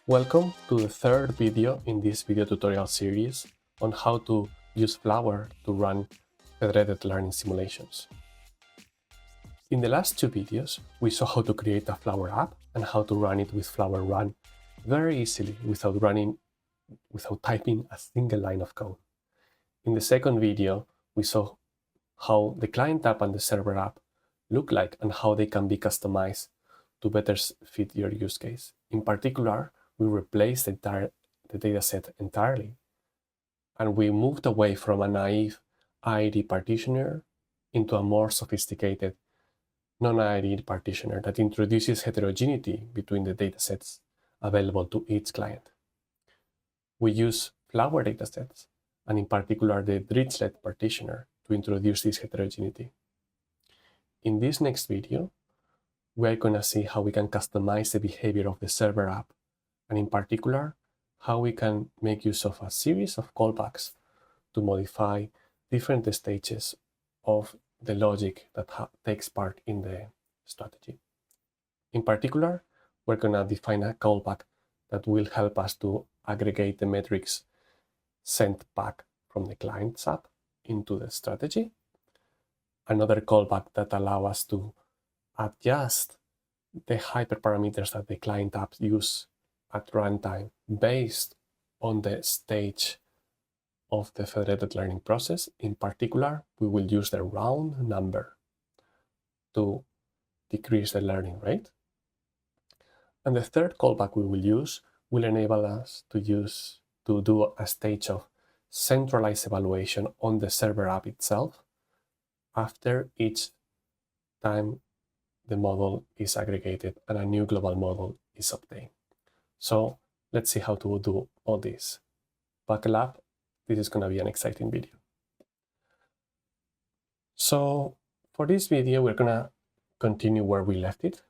Welcome to the third video in this video tutorial series on how to use Flower to run Federated Learning simulations. In the last two videos, we saw how to create a Flower app and how to run it with Flower Run very easily without typing a single line of code. In the second video, we saw how the client app and the server app look like and how they can be customized to better fit your use case. In particular, we replaced the dataset entirely, and we moved away from a naive IID partitioner into a more sophisticated non-IID partitioner that introduces heterogeneity between the datasets available to each client. We use Flower datasets, and in particular the Dirichlet partitioner, to introduce this heterogeneity. In this next video, we are going to see how we can customize the behavior of the server app, and in particular, how we can make use of a series of callbacks to modify different stages of the logic that takes part in the strategy. In particular, we're going to define a callback that will help us to aggregate the metrics sent back from the client's app into the strategy. Another callback that allows us to adjust the hyperparameters that the client apps use at runtime based on the stage of the federated learning process. In particular, we will use the round number to decrease the learning rate. And the third callback we will use will enable us to do a stage of centralized evaluation on the server app itself after each time the model is aggregated and a new global model is obtained. So let's see how to do all this. Buckle up, this is going to be an exciting video. So for this video, we're going to continue where we left it.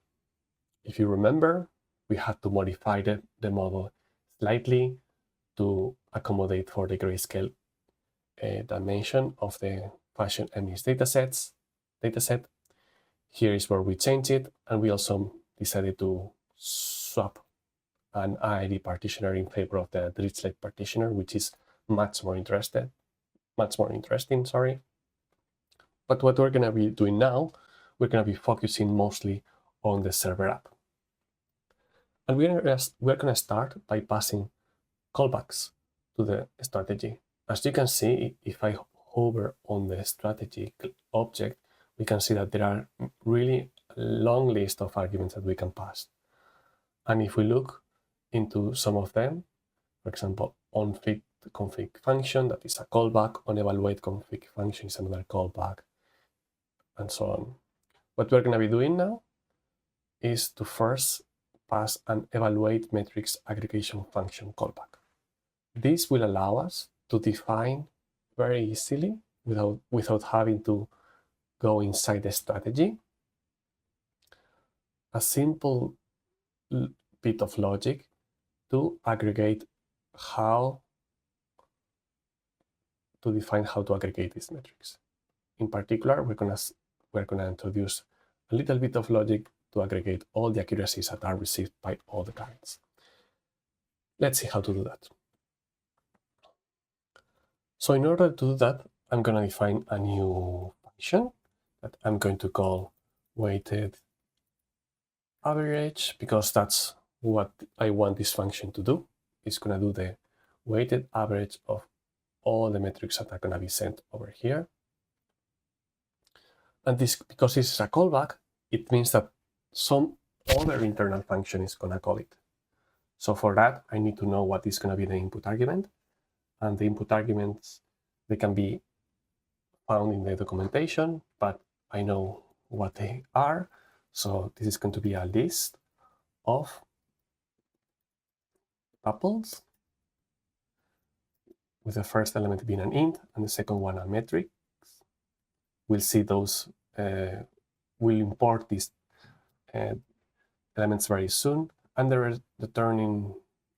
If you remember, we had to modify the model slightly to accommodate for the grayscale dimension of the fashion MNIST dataset. Here is where we change it, and we also decided to swap an IID partitioner in favor of the Dirichlet partitioner, which is much more interesting. But what we're going to be doing now, we're going to be focusing mostly on the server app. And we're going to start by passing callbacks to the strategy. As you can see, if I hover on the strategy object, we can see that there are really a long list of arguments that we can pass. And if we look into some of them, for example, onFit config function, that is a callback, onEvaluate config function is another callback, and so on. What we're going to be doing now is to first pass an evaluate metrics aggregation function callback. This will allow us to define very easily, without having to go inside the strategy, a simple bit of logic to aggregate to define how to aggregate these metrics. In particular, we're gonna introduce a little bit of logic to aggregate all the accuracies that are received by all the clients. Let's see how to do that. So in order to do that, I'm going to define a new function that I'm going to call weighted average, because that's what I want this function to do. It's going to do the weighted average of all the metrics that are going to be sent over here. And this, because this is a callback, it means that some other internal function is going to call it. So for that, I need to know what is going to be the input argument. And the input arguments, they can be found in the documentation, but I know what they are. So this is going to be a list of tuples, with the first element being an int and the second one a metric. We'll see those, we'll import these elements very soon, and the returning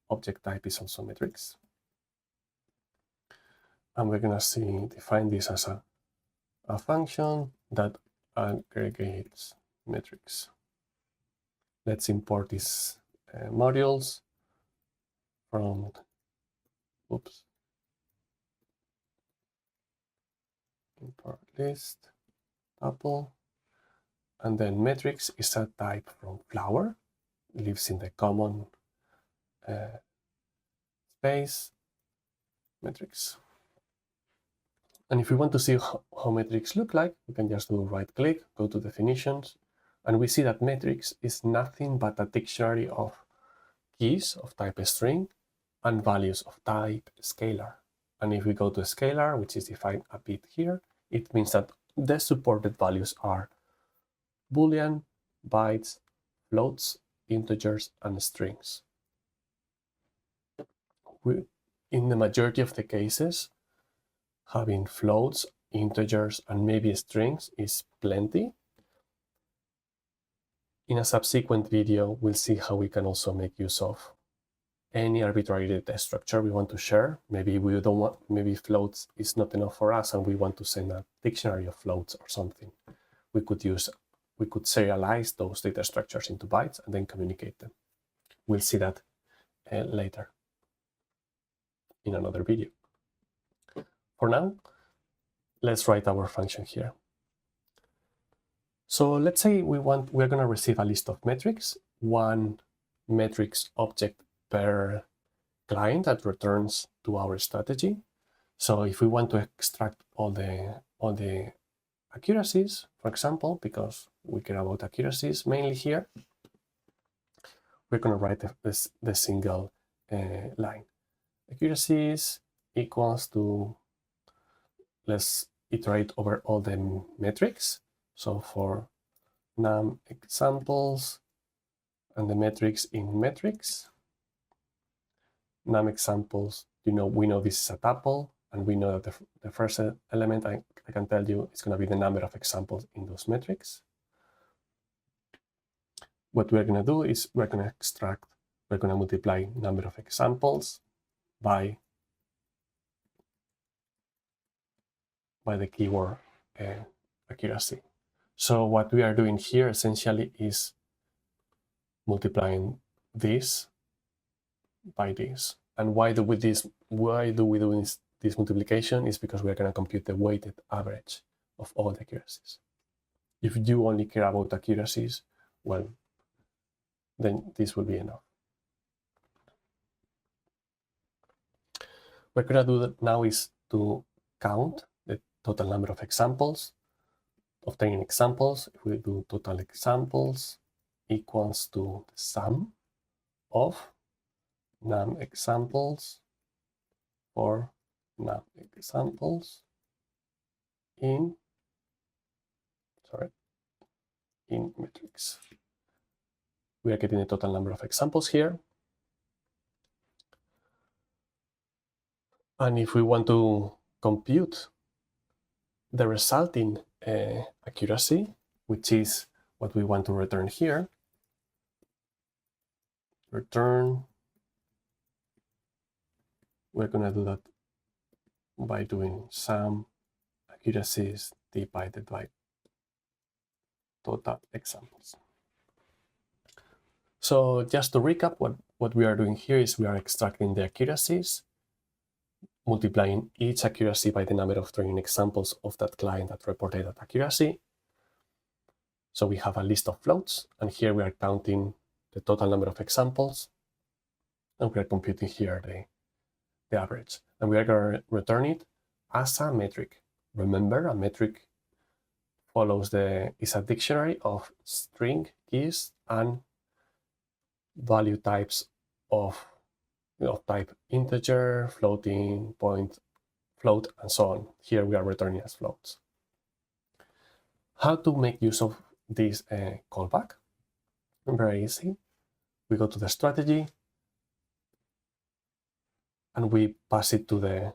object type is also metrics. And we're going to define this as a function that aggregates metrics. Let's import these modules from, oops, import list, tuple, and then metrics is a type from flower, lives in the common space, metrics. And if we want to see how metrics look like, we can just do right click, go to definitions, and we see that metrics is nothing but a dictionary of keys of type string and values of type scalar. And if we go to scalar, which is defined a bit here, it means that the supported values are Boolean, bytes, floats, integers, and strings. In the majority of the cases, having floats, integers, and maybe strings is plenty. In a subsequent video, we'll see how we can also make use of any arbitrary data structure we want to share. Maybe we don't want, maybe floats is not enough for us and we want to send a dictionary of floats or something. We could serialize those data structures into bytes and then communicate them. We'll see that later in another video. For now, let's write our function here. So let's say we're going to receive a list of metrics, one metrics object per client that returns to our strategy. So if we want to extract all the accuracies, for example, because we care about accuracies mainly here, we're going to write the single line. Accuracies equals to, let's iterate over all the metrics. So for num examples and the metrics in metrics, num examples, we know this is a tuple, and we know that the first element I can tell you is going to be the number of examples in those metrics. What we're going to do is we're going to multiply number of examples by the keyword accuracy. So what we are doing here essentially is multiplying this by this. And why do we do this multiplication? Is because we are going to compute the weighted average of all the accuracies. If you only care about accuracies, well, then this will be enough. What we're going to do now is to count the total number of examples, of training examples. If we do total examples equals to the sum of num examples for num examples in metrics. We are getting the total number of examples here. And if we want to compute the resulting accuracy, which is what we want to return here, return, we're going to do that by doing sum accuracies divided by total examples. So just to recap, what we are doing here is we are extracting the accuracies, multiplying each accuracy by the number of training examples of that client that reported that accuracy. So we have a list of floats, and here we are counting the total number of examples, and we are computing here the average. And we are going to return it as a metric. Remember, a metric is a dictionary of string keys and value types of type integer, floating, point, float, and so on. Here we are returning as floats. How to make use of this callback? Very easy. We go to the strategy and we pass it to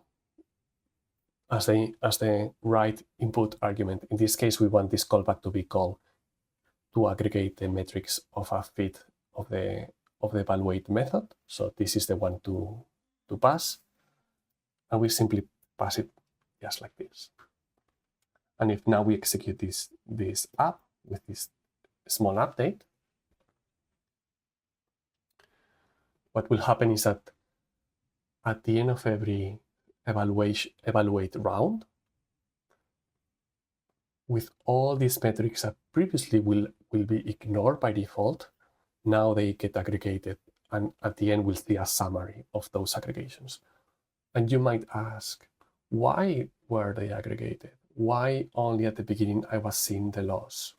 as the right input argument. In this case, we want this callback to be called to aggregate the metrics of a fit of the evaluate method. So this is the one to pass, and we simply pass it just like this. And if now we execute this app with this small update, what will happen is that at the end of every evaluate round, with all these metrics that previously will be ignored by default, now they get aggregated, and at the end we'll see a summary of those aggregations. And you might ask, why were they aggregated? Why only at the beginning I was seeing the loss?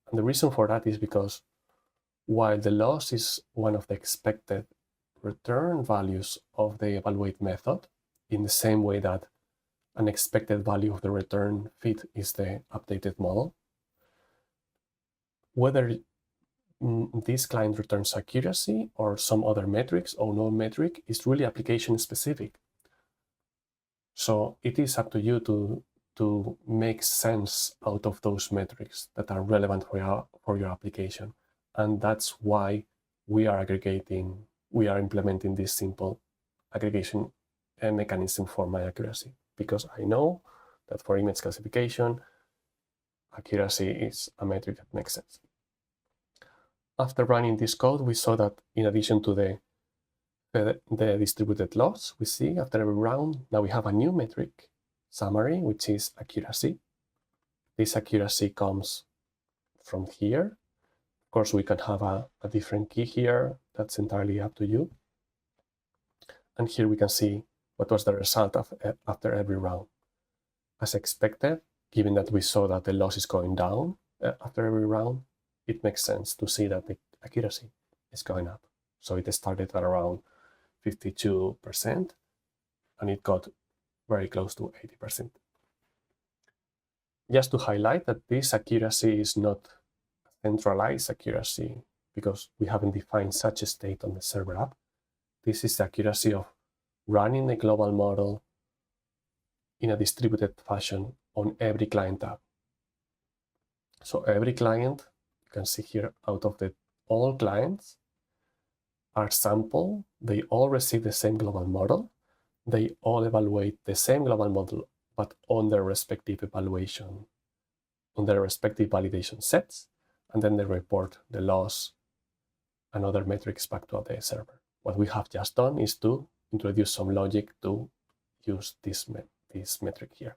And the reason for that is because while the loss is one of the expected return values of the evaluate method, in the same way that an expected value of the return fit is the updated model, whether this client returns accuracy or some other metrics or no metric is really application specific. So it is up to you to make sense out of those metrics that are relevant for your application. And that's why we are implementing this simple aggregation mechanism for my accuracy, because I know that for image classification, accuracy is a metric that makes sense. After running this code, we saw that in addition to the distributed loss we see after every round, now we have a new metric summary, which is accuracy. This accuracy comes from here. Of course, we can have a different key here. That's entirely up to you. And here we can see what was the result after every round. As expected, given that we saw that the loss is going down after every round, it makes sense to see that the accuracy is going up. So it started at around 52%, and it got very close to 80%. Just to highlight that this accuracy is not centralized accuracy, because we haven't defined such a state on the server app. This is the accuracy of running the global model in a distributed fashion on every client app. So every client, you can see here, out of all clients are sampled, they all receive the same global model, they all evaluate the same global model, but on their respective evaluation, on their respective validation sets, and then they report the loss and other metrics back to the server. What we have just done is to introduce some logic to use this metric here.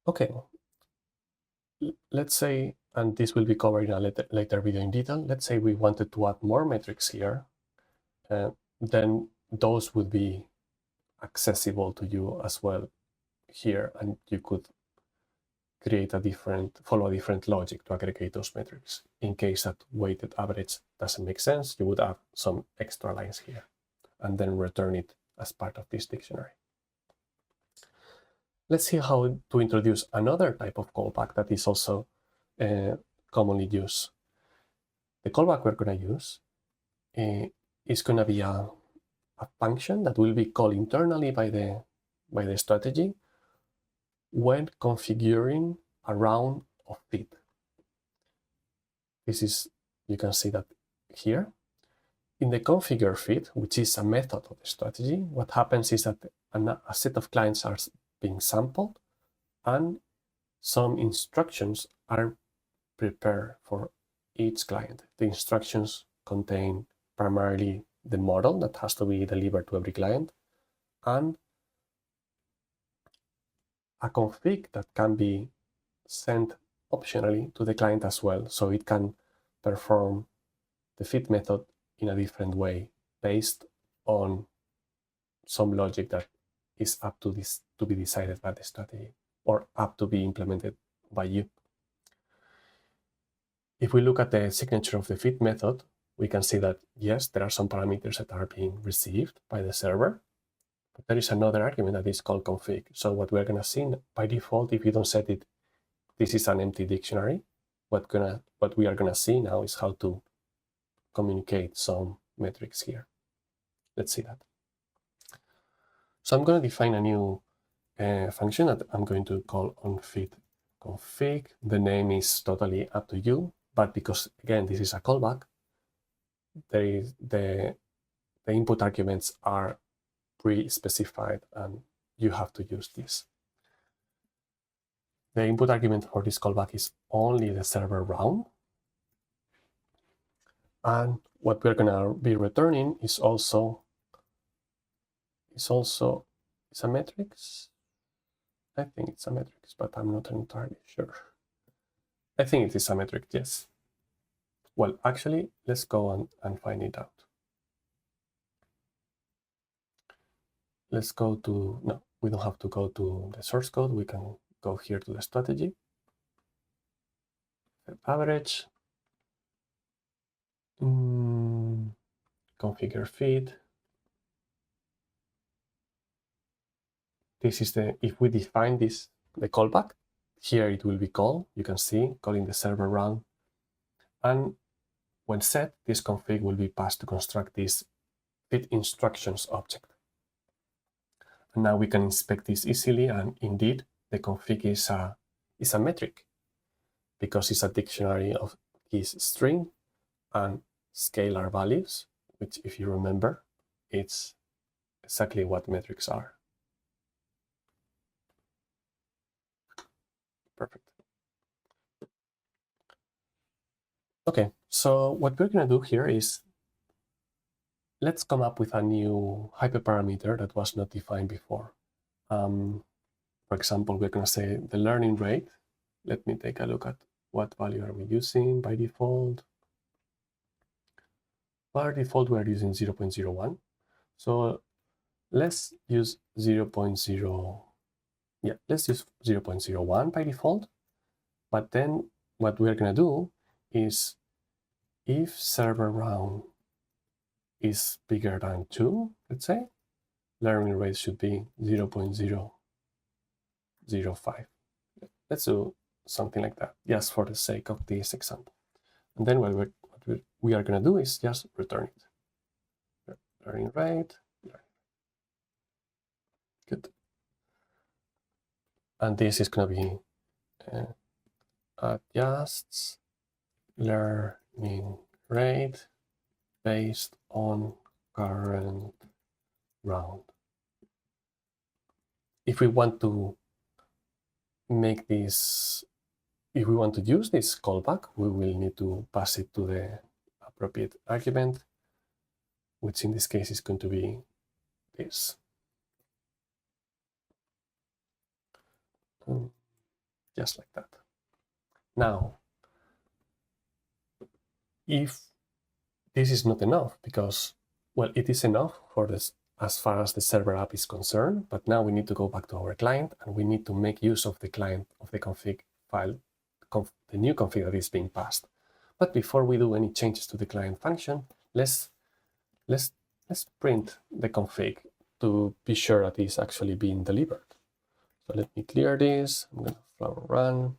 Okay, let's say, and this will be covered in a later video in detail, let's say we wanted to add more metrics here, then those would be accessible to you as well here, and you could create follow a different logic to aggregate those metrics. In case that weighted average doesn't make sense, you would add some extra lines here and then return it as part of this dictionary. Let's see how to introduce another type of callback that is also commonly used. The callback we're going to use is going to be a function that will be called internally by the strategy when configuring a round of fit. This is, you can see that here. In the configure fit, which is a method of the strategy, what happens is that a set of clients are being sampled and some instructions are prepared for each client. The instructions contain primarily the model that has to be delivered to every client and a config that can be sent optionally to the client as well, so it can perform the fit method in a different way based on some logic that is up to be decided by the strategy or up to be implemented by you. If we look at the signature of the fit method, we can see that yes, there are some parameters that are being received by the server, but there is another argument that is called config. So what we're going to see by default, if you don't set it, this is an empty dictionary. What we are going to see now is how to communicate some metrics here. Let's see that. So I'm going to define a new function that I'm going to call onFit config. The name is totally up to you, but because again this is a callback, there is the input arguments are pre-specified and you have to use this. The input argument for this callback is only the server round. And what we're going to be returning is also a matrix. I think it's a matrix, but I'm not entirely sure. I think it is a metric, yes. Well, actually, let's go and find it out. Let's go to, no, we don't have to go to the source code. We can go here to the strategy, average, configure feed. This is if we define this, the callback, here it will be called, you can see, calling the server round. And when set, this config will be passed to construct this feed instructions object. And now we can inspect this easily, and indeed, the config is a metric because it's a dictionary of keys string and scalar values, which, if you remember, it's exactly what metrics are. Perfect. Okay, so what we're going to do here is let's come up with a new hyperparameter that was not defined before. For example, we're going to say the learning rate. Let me take a look at what value are we using by default. By default, we are using 0.01. So let's use 0.0. Yeah, let's use 0.01 by default. But then what we're going to do is if server round is bigger than 2, let's say, learning rate should be 0.005. Let's do something like that, just for the sake of this example. And then what we are going to do is just return it. Learning rate. Good. And this is going to be adjusts learning rate based on current round. If we want to make this, if we want to use this callback, we will need to pass it to the appropriate argument, which in this case is going to be this. Just like that. Now, if this is not enough, because, well, it is enough for this as far as the server app is concerned, but now we need to go back to our client and we need to make use of the client of the config file, the new config that is being passed. But before we do any changes to the client function, let's print the config to be sure that it's actually being delivered. So let me clear this. I'm going to flower run.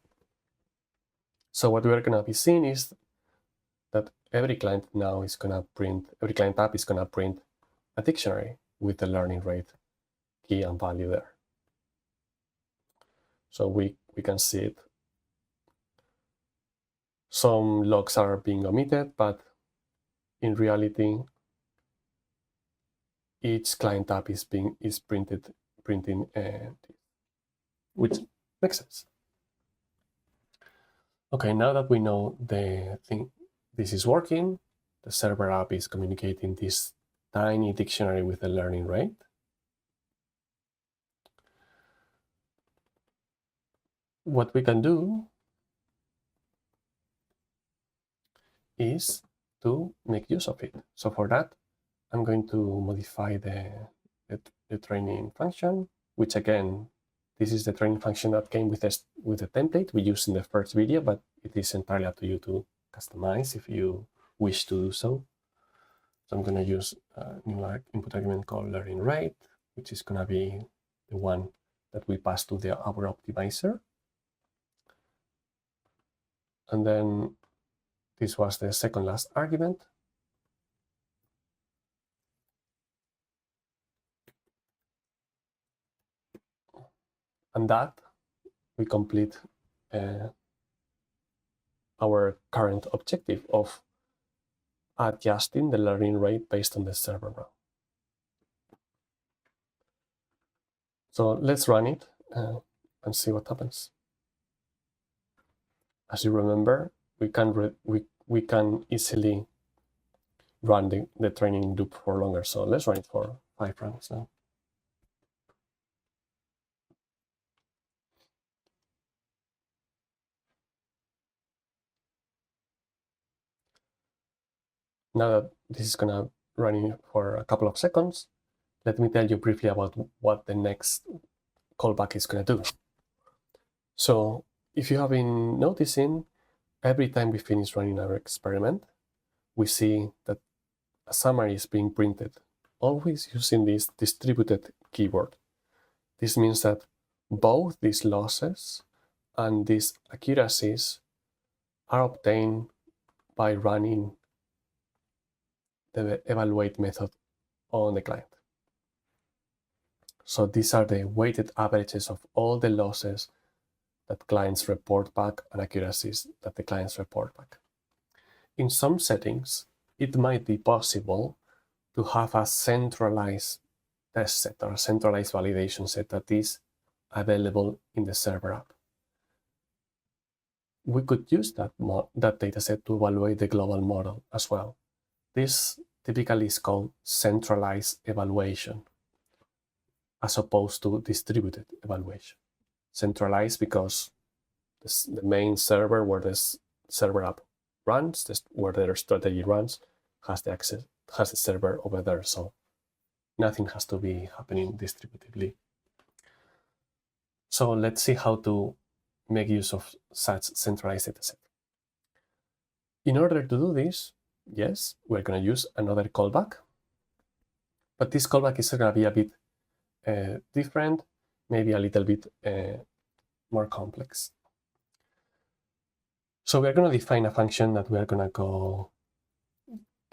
So what we're going to be seeing is that every client now is going to print, every client app is going to print a dictionary with the learning rate key and value there. So we can see it. Some logs are being omitted, but in reality, each client app is printing, which makes sense. Okay, now that we know this is working, the server app is communicating this tiny dictionary with the learning rate. What we can do is to make use of it. So for that, I'm going to modify the training function, which again, this is the training function that came with the template we used in the first video, but it is entirely up to you to customize if you wish to do so. So I'm going to use a new input argument called learning rate, which is going to be the one that we pass to our optimizer. And then this was the second last argument. And that we complete our current objective of adjusting the learning rate based on the server round. So let's run it and see what happens. As you remember, we can easily run the training loop for longer. So let's run it for 5 runs now. Now that this is going to run for a couple of seconds, let me tell you briefly about what the next callback is going to do. So if you have been noticing, every time we finish running our experiment, we see that a summary is being printed, always using this distributed keyword. This means that both these losses and these accuracies are obtained by running the evaluate method on the client. So these are the weighted averages of all the losses that clients report back and accuracies that the clients report back. In some settings, it might be possible to have a centralized test set or a centralized validation set that is available in the server app. We could use that dataset to evaluate the global model as well. This typically is called centralized evaluation, as opposed to distributed evaluation. Centralized because the main server where this server app runs, where their strategy runs, has the access, has the server over there. So nothing has to be happening distributively. So let's see how to make use of such centralized dataset. In order to do this, yes, we're going to use another callback, but this callback is going to be a bit different, maybe a little bit more complex. So we're going to define a function that we're going to call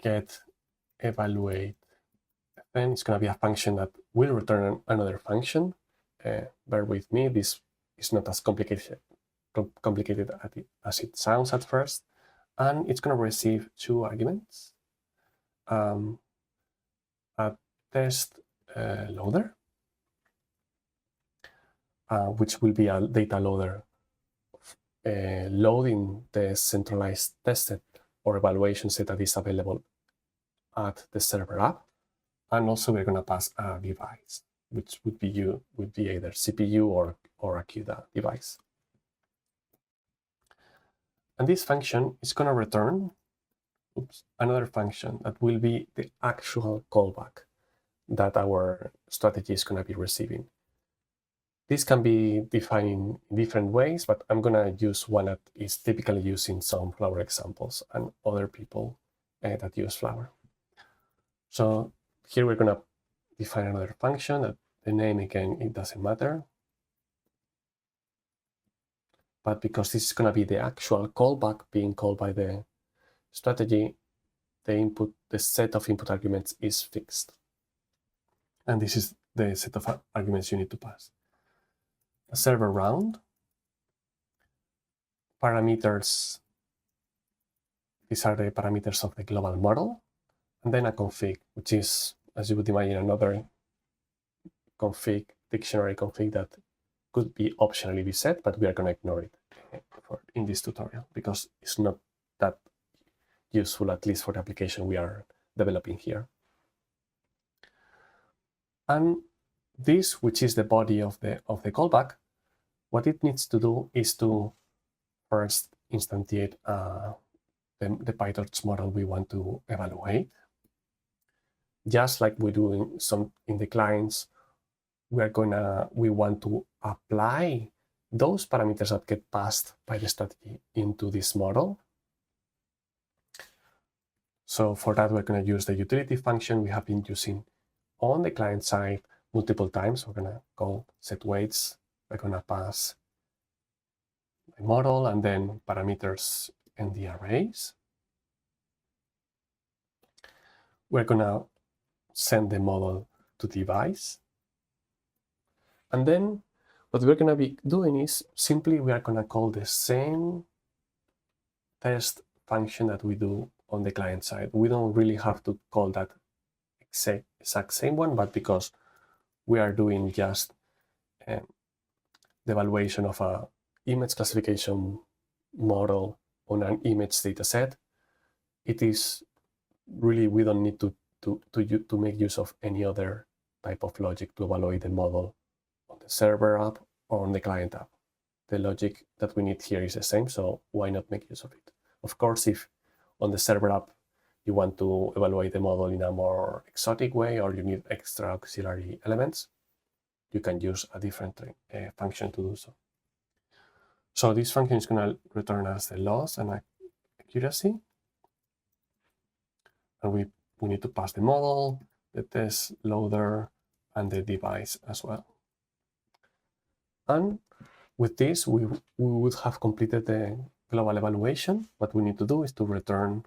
get evaluate. Then it's going to be a function that will return another function. Bear with me, this is not as complicated as it sounds at first. And it's going to receive 2 arguments, a test loader, which will be a data loader loading the centralized test set or evaluation set that is available at the server app. And also we're going to pass a device, which would be either CPU or a CUDA device. And this function is going to return another function that will be the actual callback that our strategy is going to be receiving. This can be defined in different ways, but I'm going to use one that is typically used in some Flower examples and other people that use Flower. So here we're going to define another function that the name, again, it doesn't matter. But because this is going to be the actual callback being called by the strategy, the set of input arguments is fixed. And this is the set of arguments you need to pass. A server round, parameters, these are the parameters of the global model, and then a config, which is, as you would imagine, another config, dictionary config that could be optionally be set, but we are going to ignore it in this tutorial because it's not that useful, at least for the application we are developing here. And this, which is the body of the callback, what it needs to do is to first instantiate the PyTorch model we want to evaluate. Just like we do in the clients, we want to apply those parameters that get passed by the strategy into this model. So for that, we're going to use the utility function we have been using on the client side multiple times. We're going to call set weights. We're going to pass the model and then parameters and the arrays. We're going to send the model to device. And then what we're going to be doing is simply we are going to call the same test function that we do on the client side. We don't really have to call that exact same one, but because we are doing just the evaluation of a image classification model on an image data set, it is really we don't need to make use of any other type of logic to evaluate the model on the server app or on the client app. The logic that we need here is the same, so why not make use of it? Of course, if on the server app you want to evaluate the model in a more exotic way or you need extra auxiliary elements, you can use a different function to do so. So this function is going to return us the loss and accuracy. And we need to pass the model, the test loader, and the device as well. And with this, we would have completed the global evaluation. What we need to do is to return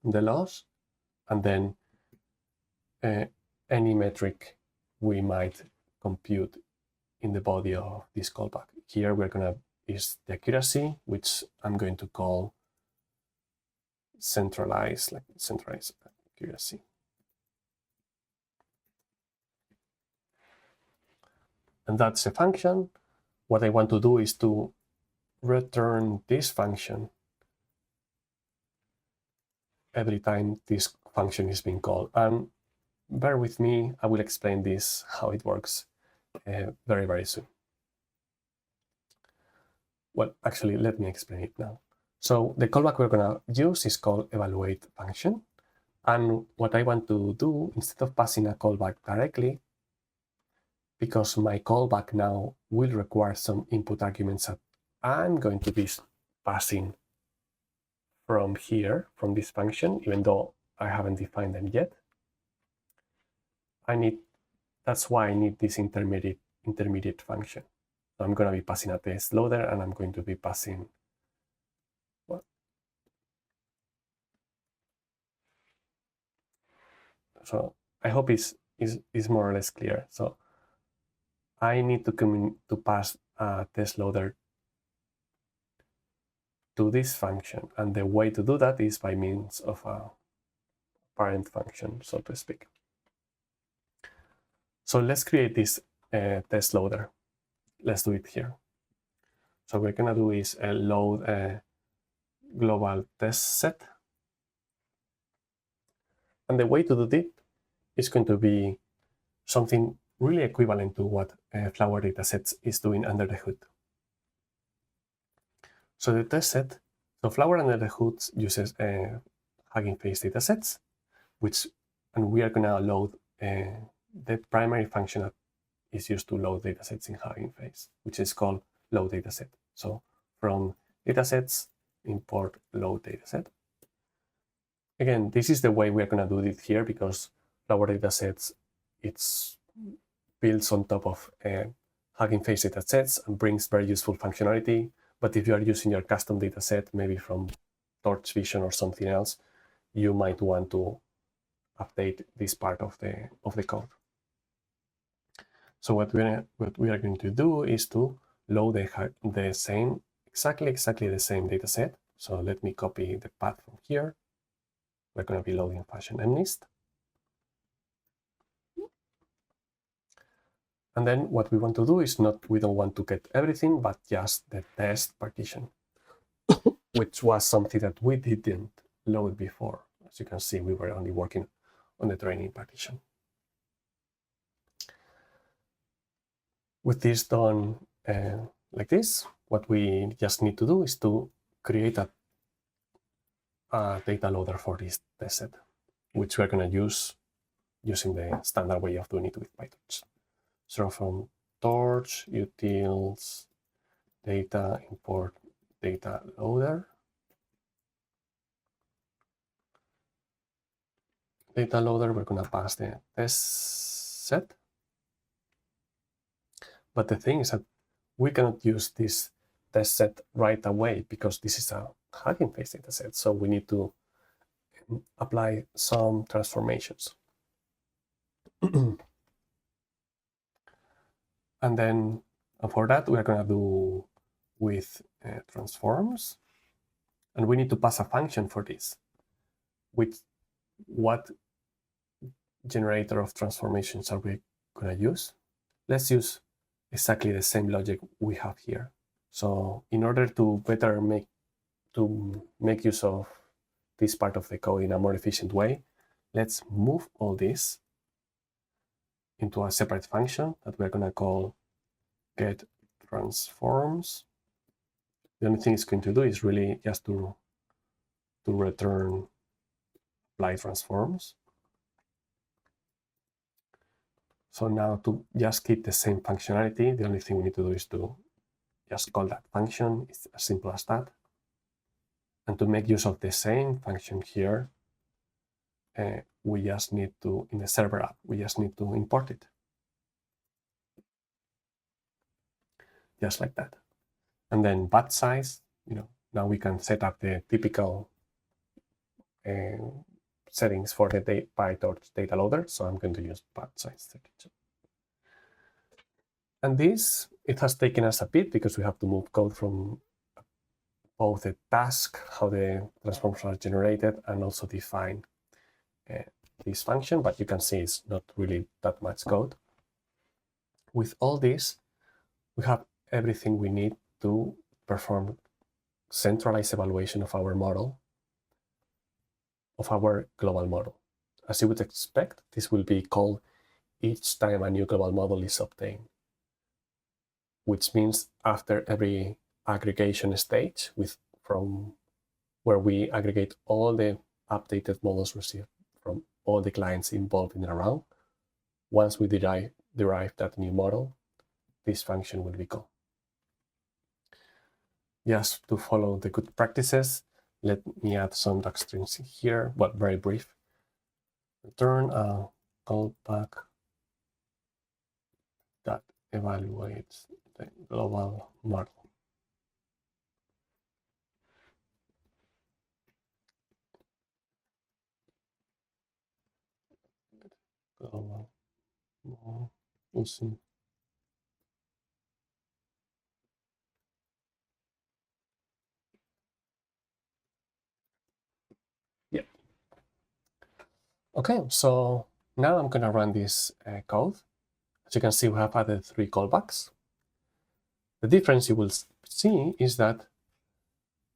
the loss and then any metric we might compute in the body of this callback. Here we're going to use the accuracy, which I'm going to call centralized, like centralized accuracy. And that's a function. What I want to do is to return this function every time this function is being called. And bear with me, I will explain this, how it works very, very soon. Well, actually, let me explain it now. So the callback we're going to use is called evaluate function. And what I want to do, instead of passing a callback directly, because my callback now will require some input arguments that I'm going to be passing from here, from this function, even though I haven't defined them yet. That's why I need this intermediate function. So I'm going to be passing a test loader and I'm going to be passing, well, so I hope it's more or less clear. So I need to pass a test loader to this function. And the way to do that is by means of a parent function, so to speak. So let's create this test loader. Let's do it here. So what we're going to do is load a global test set. And the way to do it is going to be something really equivalent to what Flower datasets is doing under the hood. So the test set, so Flower under the hood uses Hugging Face datasets, and we are going to load the primary function that is used to load datasets in Hugging Face, which is called load dataset. So from datasets, import load dataset. Again, this is the way we are going to do it here because Flower datasets, it's built on top of Hugging Face datasets and brings very useful functionality. But if you are using your custom dataset, maybe from Torch Vision or something else, you might want to update this part of the code. So what we are going to do is to load the same, exactly the same dataset. So let me copy the path from here. We're going to be loading fashion MNIST. And then what we want to do is we don't want to get everything, but just the test partition, which was something that we didn't load before. As you can see, we were only working on the training partition. With this done like this, what we just need to do is to create a data loader for this test set, which we're going to use using the standard way of doing it with PyTorch. So from Torch, utils, data, import data loader. Data loader, we're going to pass the test set. But the thing is that we cannot use this test set right away because this is a Hugging Face data set. So we need to apply some transformations. And then for that, we are going to do with transforms. And we need to pass a function for this. With what generator of transformations are we going to use? Let's use exactly the same logic we have here. So in order to better make use of this part of the code in a more efficient way, let's move all this into a separate function that we're going to call get transforms. The only thing it's going to do is really just to return apply transforms. So now to just keep the same functionality, the only thing we need to do is to just call that function. It's as simple as that. And to make use of the same function here, we just need to, in the server app, we just need to import it. Just like that. And then batch size, now we can set up the typical settings for the PyTorch data loader. So I'm going to use batch size 32. And this, it has taken us a bit because we have to move code from both the task, how the transforms are generated, and also define this function. But you can see it's not really that much code. With all this, we have everything we need to perform centralized evaluation of our model, of our global model. As you would expect, this will be called each time a new global model is obtained, which means after every aggregation stage from where we aggregate all the updated models received from all the clients involved in the round. Once we derive that new model, this function will be called. Just to follow the good practices, let me add some docstrings here, but very brief. Return a callback that evaluates the global model. Global model using Okay, so now I'm going to run this code. As you can see, we have added 3 callbacks. The difference you will see is that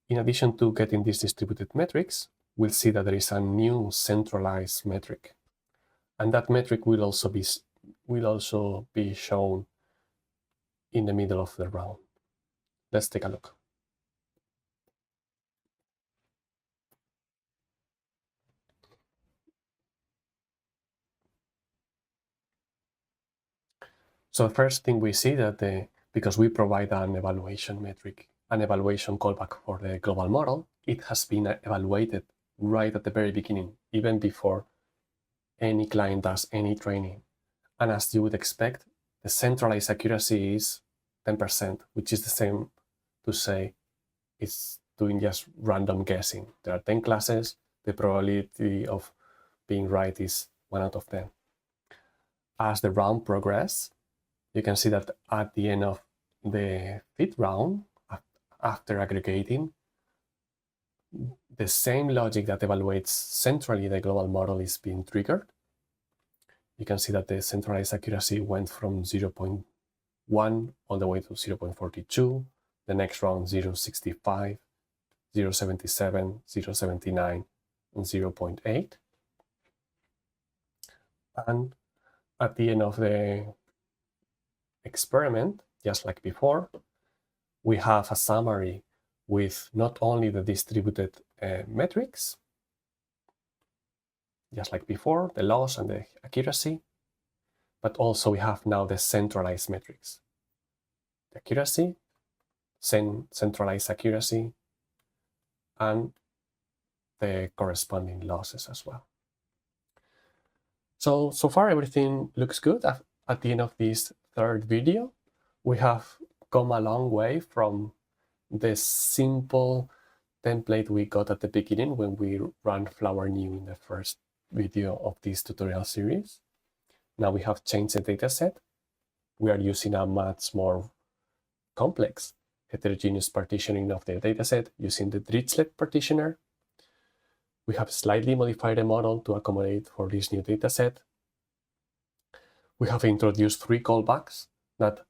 in addition to getting these distributed metrics, we'll see that there is a new centralized metric. And that metric will also be shown in the middle of the round. Let's take a look. So the first thing we see that because we provide an evaluation metric, an evaluation callback for the global model, it has been evaluated right at the very beginning, even before any client does any training. And as you would expect, the centralized accuracy is 10%, which is the same to say it's doing just random guessing. There are 10 classes, the probability of being right is 1 out of 10. As the round progresses, you can see that at the end of the 5th round, after aggregating, the same logic that evaluates centrally the global model is being triggered. You can see that the centralized accuracy went from 0.1 all the way to 0.42. The next round, 0.65, 0.77, 0.79, and 0.8. And at the end of the experiment, just like before, we have a summary with not only the distributed metrics, just like before, the loss and the accuracy, but also we have now the centralized metrics. The accuracy, centralized accuracy, and the corresponding losses as well. So far everything looks good. At the end of this 3rd video, we have come a long way from the simple template we got at the beginning when we ran Flower New in the first video of this tutorial series. Now we have changed the dataset. We are using a much more complex heterogeneous partitioning of the dataset using the Dirichlet partitioner. We have slightly modified the model to accommodate for this new dataset. We have introduced 3 callbacks that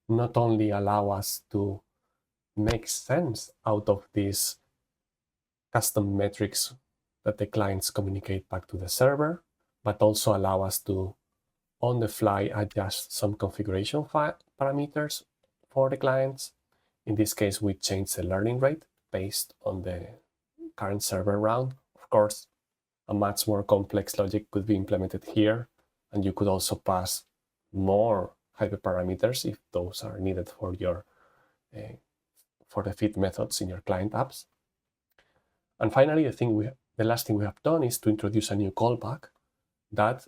not only allow us to make sense out of these custom metrics that the clients communicate back to the server, but also allow us to, on the fly, adjust some configuration parameters for the clients. In this case, we change the learning rate based on the current server round. Of course, a much more complex logic could be implemented here, and you could also pass more hyperparameters if those are needed for your for the feed methods in your client apps. And finally, the last thing we have done is to introduce a new callback that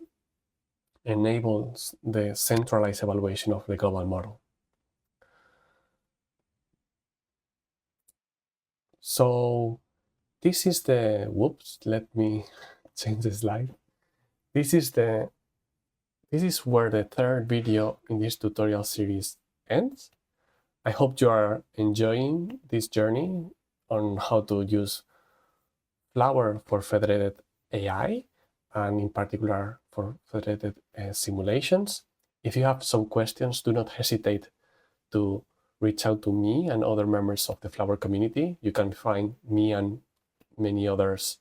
enables the centralized evaluation of the global model. So this is the, whoops, let me change the slide. This is where the third video in this tutorial series ends. I hope you are enjoying this journey on how to use Flower for federated AI, and in particular for federated simulations. If you have some questions, do not hesitate to reach out to me and other members of the Flower community. You can find me and many others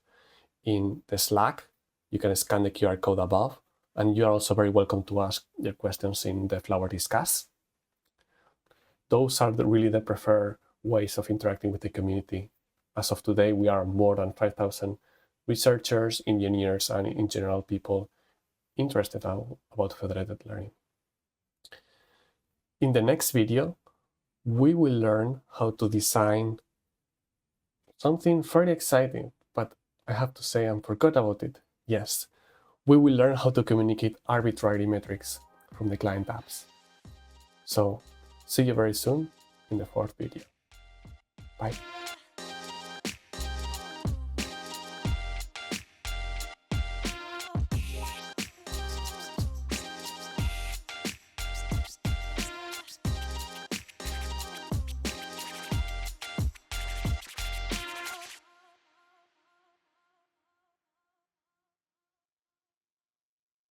in the Slack. You can scan the QR code above, and you are also very welcome to ask your questions in the Flower Discuss. Those are really the preferred ways of interacting with the community. As of today, we are more than 5,000 researchers, engineers, and in general people interested about federated learning. In the next video, we will learn how to design something very exciting, but I have to say I forgot about it. Yes, we will learn how to communicate arbitrary metrics from the client apps. So, see you very soon in the fourth video. Bye.